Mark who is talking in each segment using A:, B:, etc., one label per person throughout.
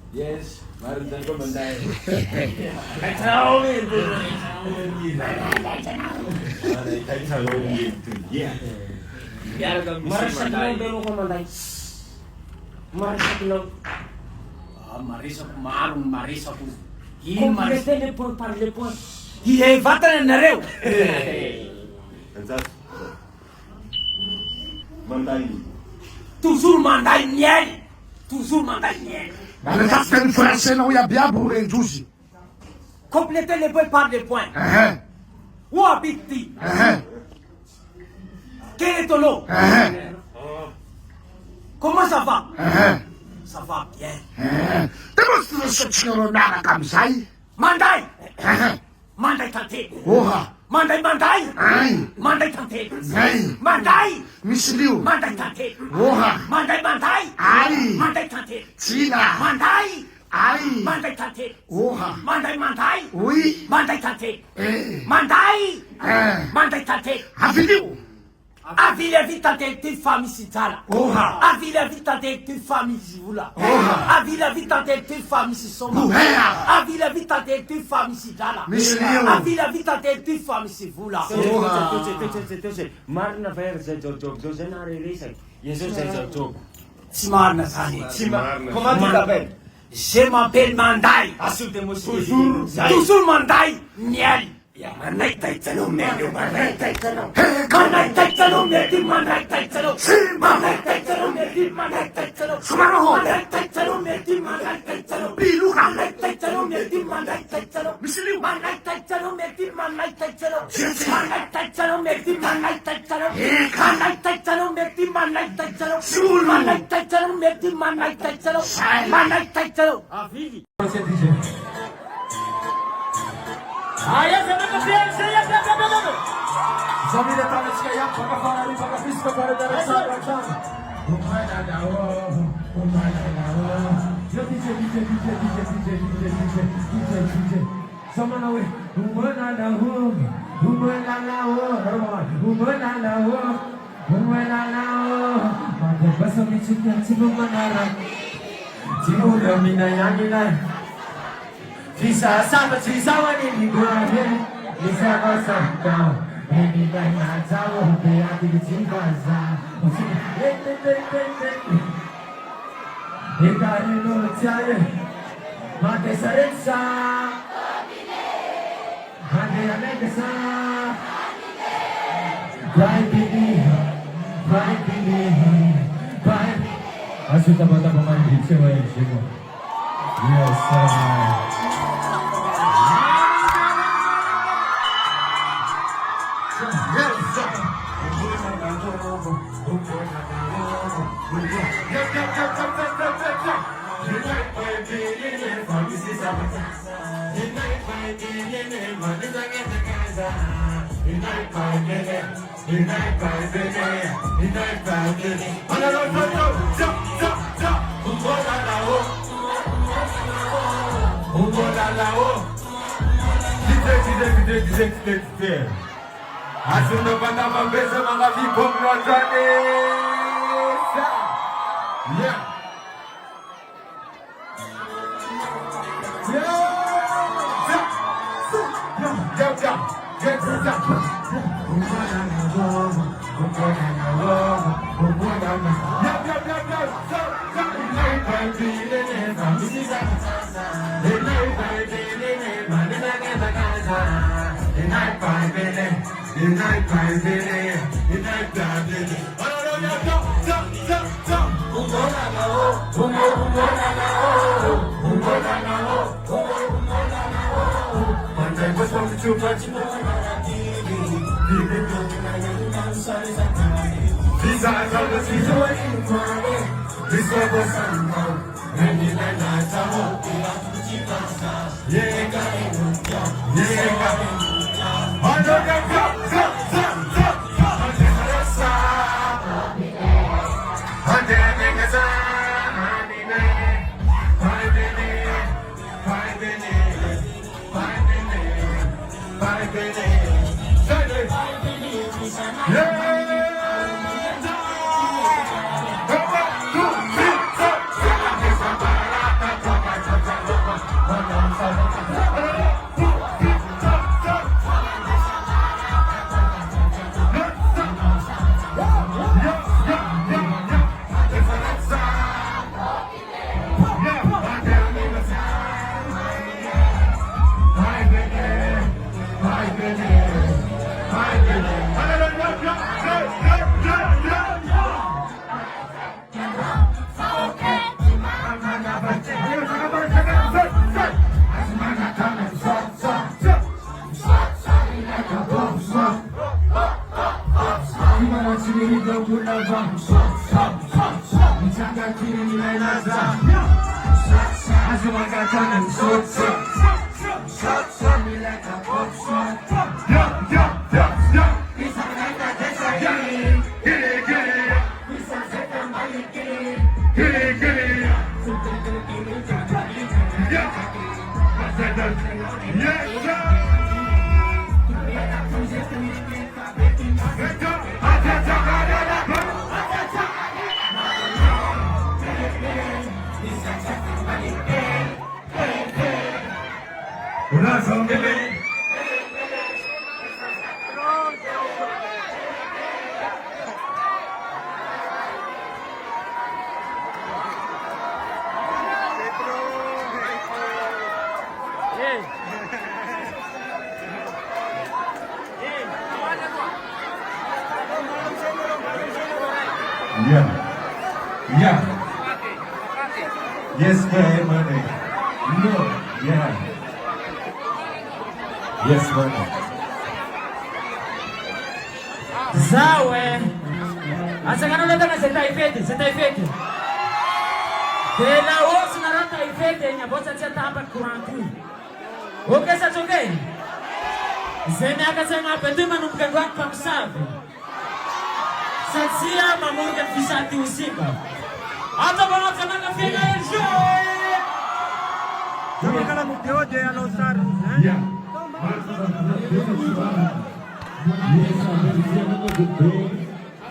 A: Yes, maritan ko manday. Cái sao ấy, cái gì này? Này cái sao đâu gì từ gì?
B: Marisa belo ko manday. Marisa
C: Marisa marung Marisa ku.
B: Complétez les points par les points.
C: Ie vatan nareu.
A: Exato. Manday.
C: Toujours mandai miel. Toujours mandai miel.
D: Naleta sen français na uya biabu renjuzi.
C: Complétez les points par les points. Où habites-tu? Quel est ton nom? Comment ça va? Ça va bien.
D: Demonstration chino na kamsai.
C: Mandai! Mandai tante!
D: Oha.
C: Mandai mandai!
D: Ai.
C: Mandai tante!
D: Ai.
C: Mandai!
D: Misliu.
C: Mandai tante!
D: Oha.
C: Mandai mandai!
D: Ai.
C: Mandai tante!
D: China.
C: Mandai!
D: Ai.
C: Mandai tante!
D: Oha.
C: Mandai mandai!
D: Oui.
C: Mandai tante!
D: Eh.
C: Mandai!
D: Eh.
C: Mandai tante!
D: Aviliu.
C: A vile vita de tu famille sitala.
D: Oha.
C: A vile vita de tu famille zula.
D: Oha.
C: A vile vita de tu famille soma.
D: Buhea.
C: A vile vita de tu famille sitala.
D: Misliu.
C: A vile vita de tu famille sivula.
B: Marna verse jo zenare risa. Yesus jo.
C: Simarna sani.
B: Comment tu t'appelles?
C: Je m'appelle Mandai.
B: Assume-moi
C: Toujours Mandai. Miel. Manai taitalo melu, manai taitalo. Manai taitalo melu, manai taitalo. Manai taitalo melu, manai taitalo.
D: Sumano.
C: Manai taitalo melu, manai taitalo.
D: Bilu.
C: Manai taitalo melu, manai taitalo.
D: Misliu.
C: Manai taitalo melu, manai taitalo. Manai taitalo melu, manai taitalo. Manai taitalo melu, manai taitalo. Manai taitalo melu, manai taitalo. Manai taitalo. Avili.
B: Aia, você vai copiar isso aí,
E: Zamile tanışka yap, bana farali, bana fisko para deresen baksan. Yo DJ. Zamana we, umana na ho. Mande baso mi chikya chibu manala. Chibu lo mina yangina. Visa sama visa wani ni gwahe. Visa basanta. Baby, by my tower, they are the Chivaza. You got to know it's Mate Sarensa. Hande Amekasa. Bye. Asuta bata pemain di Jawa ini. Yes, sir. Asuna banda mambeza mangavi pomrotane. Yeah. Tanga kiri nimenaza Azuma katana msotse Msotse mileta popsa Isa naita tesa hili Isa zeta mbali kili Sute kili
A: Yeah. Yes, money. No. Yeah. Yes, money.
E: Zawe Asangano leta na seta ifete Tela wosu na rata ifete Nyabosa chata hapa kurantu Ukesa chokei Zene akasema apetuma numkengu wako pa msafi Satsia mamunga fisati usiba Hata bwana kananga fika hiyo Kama kana mkioje ya losar
A: Yeah.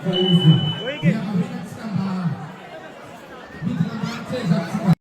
A: Yes,